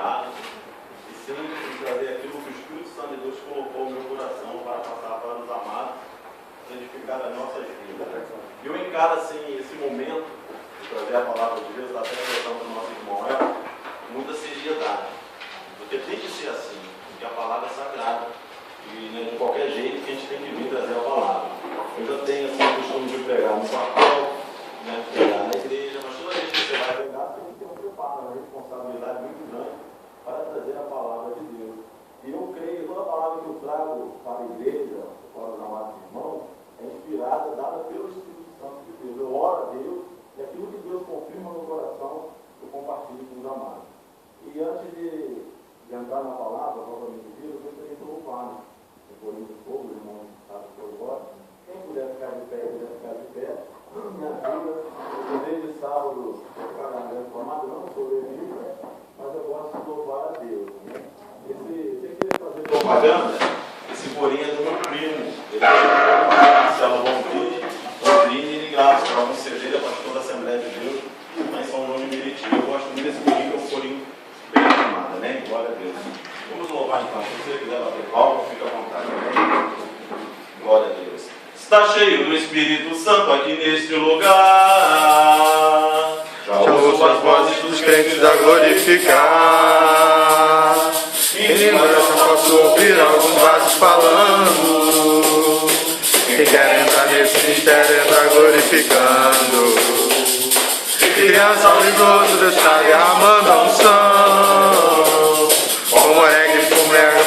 diário, e sim trazer aquilo que o Espírito Santo de Deus colocou no meu coração para passar para os amados, edificar as nossas vidas. E eu encaro assim esse momento de trazer a palavra de Deus, até a questão do nosso irmão Elton, com muita seriedade, porque tem que ser assim, porque a palavra é sagrada, e não é de qualquer jeito que a gente tem que vir trazer a palavra. Eu já tenho assim, o costume de pregar no papel, né, pregar na igreja, mas toda vez que você vai pregar, tem que ter um preparo, uma responsabilidade muito grande para trazer a palavra de Deus. E eu creio que toda a palavra que eu trago para a igreja, para os amados irmãos, é inspirada, dada pelo Espírito Santo de Deus. Eu oro a Deus, e aquilo que Deus confirma no coração, eu compartilho com os amados. E antes de entrar na palavra, propriamente dita, eu gostaria de louvar, né? O Corinho do Fogo, o irmão estava por embora. Quem puder ficar de pé, puder ficar de pé, me ajuda. Eu desde sábado, ficar na grande formada, não sou levita, mas eu gosto de louvar a Deus. Né? Sem querer fazer propaganda, esse Corinho é do meu primo. Ele é Marcelo Bombrini, ele grava para um CD da pastor da Assembleia de Deus, lá em São João de Meriti. Eu gosto muito desse Corinho, que é um Corinho bem animado, né? Glória a Deus. Vamos louvar então. Se você quiser bater palma, fica à vontade. Né? Glória a Deus. Está cheio do Espírito Santo aqui neste lugar. Já ouço as vozes dos crentes a glorificar. Em línguas eu posso ouvir alguns vasos falando. Quem quer entrar nesse mistério entra glorificando. Criança ao idoso, Deus está derramando a unção. Como é que fumega,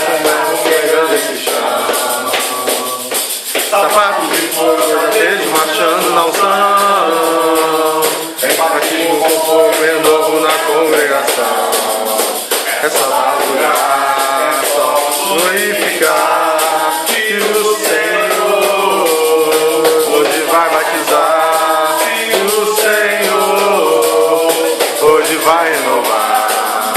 pegando esse chão. Sapatos de fogo, desejo marchando na unção. Batismo com fogo, renovo na congregação. É só dar lugar, é só glorificar. Que o Senhor hoje vai batizar. Que o Senhor hoje vai renovar.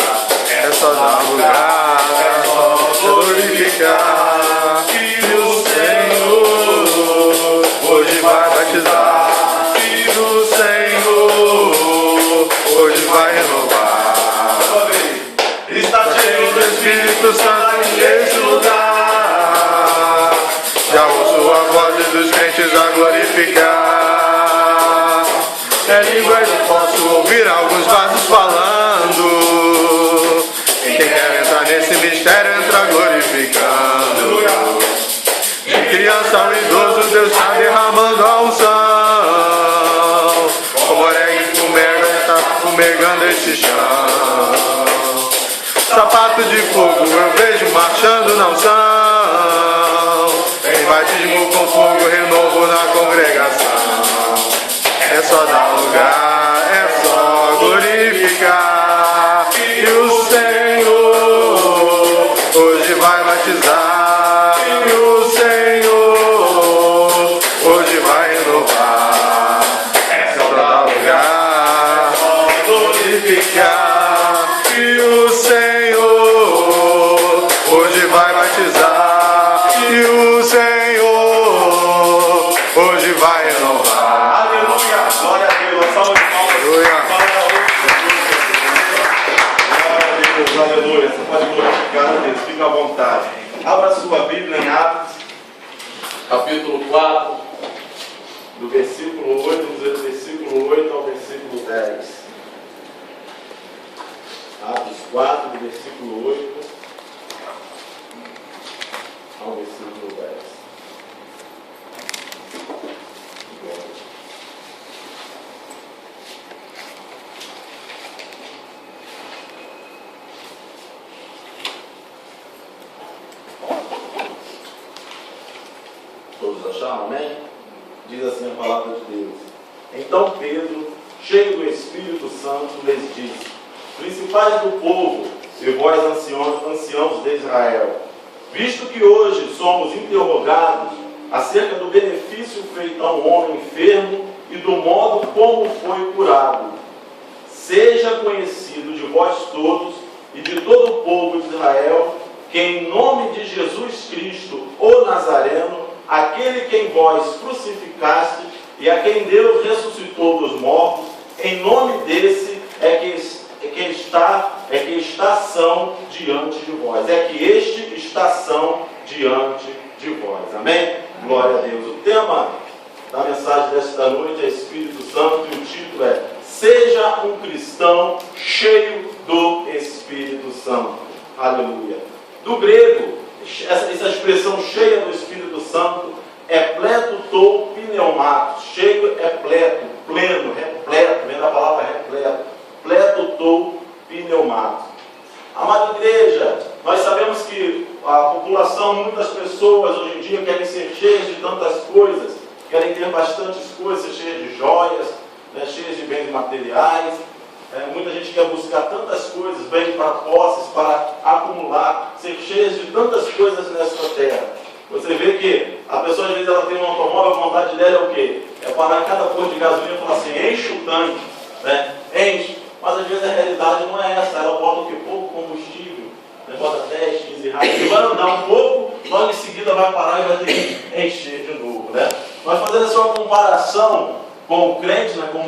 É só dar lugar, é só glorificar. Que o Senhor hoje vai batizar. Que o Senhor hoje vai renovar. Está cheio do Espírito Santo nesse lugar. Já ouço a voz dos crentes a glorificar. É língua eu posso ouvir alguns vasos falando. Quem quer entrar nesse mistério entra glorificando. De criança ao idoso Deus está derramando a unção. Como areia e fumega está fumegando esse chão. Sapato de fogo eu vejo marchando na unção. Em batismo com fogo, renovo na congregação. É só dar lugar, é só glorificar. Que o Senhor hoje vai batizar. Que o Senhor hoje vai renovar. É só dar lugar, é só glorificar. Que o Senhor hoje vai batizar. Que o Senhor hoje vai renovar. Aleluia, glória a Deus, salve de palmas. Aleluia, aleluia, você pode glorificar a Deus, fica à vontade. Abra sua Bíblia em Atos, capítulo 4, do versículo 8, vamos dizer do versículo 8 ao versículo 10. Atos 4, do versículo 8 ao versículo 10. Todos acharam, amém? Diz assim a palavra de Deus. Então Pedro, cheio do Espírito Santo, lhes disse: principais do povo e vós anciãos de Israel, visto que hoje somos interrogados acerca do benefício feito a um homem enfermo e do modo como foi curado, seja conhecido de vós todos e de todo o povo de Israel, que em nome de Jesus Cristo, o Nazareno, aquele que em vós crucificaste e a quem Deus ressuscitou dos mortos, em nome desse é que está é que estação diante de vós. É que este estação diante de vós. Amém? Glória a Deus. O tema da mensagem desta noite é Espírito Santo e o título é Seja um cristão cheio do Espírito Santo. Aleluia. Do grego, essa expressão cheia do Espírito Santo é pleto pneumatos. Cheio é pleto, pleno, repleto, vem da palavra repleto. Pleto pneumatos. Amada igreja, nós sabemos que a população, muitas pessoas hoje em dia querem ser cheias de tantas coisas, querem ter bastantes coisas, cheias de joias, né, cheias de bens materiais. Muita gente quer buscar tantas coisas, bens para posses, para acumular, ser cheias de tantas coisas nesta terra. Você vê que a pessoa, às vezes, ela tem um automóvel, a vontade dela é o quê? É parar cada posto de gasolina e falar assim, enche o tanque, né? Enche. Mas às vezes a realidade não é essa, ela bota o que? Pouco combustível, né? Bota 10, 15 reais, vai andar um pouco, logo em seguida vai parar e vai ter que encher de novo, né? Mas fazendo essa uma comparação com o crente, né? Com